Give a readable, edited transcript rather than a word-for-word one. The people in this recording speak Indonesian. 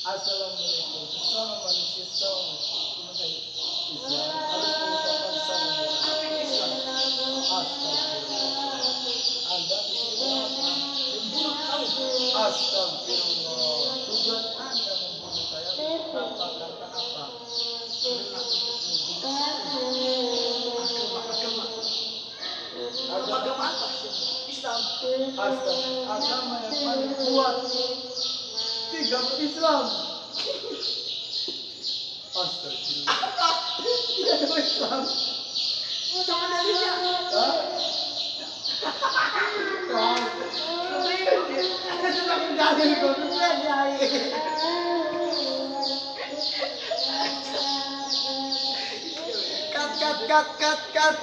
Assalamualaikum. Sesama manusia sama pakai Islam harus merupakan sama Islam. Astagfirullah. Anda di sini membunuh kamu. Astagfirullah. Tujuan Anda membunuh saya apa? Karena apa? Agama apa? Islam. Astagfirullah. Agama yang paling kuat. Tiga Islam. Astagfirullah. Tiga Islam. Sama dalilnya. Cut.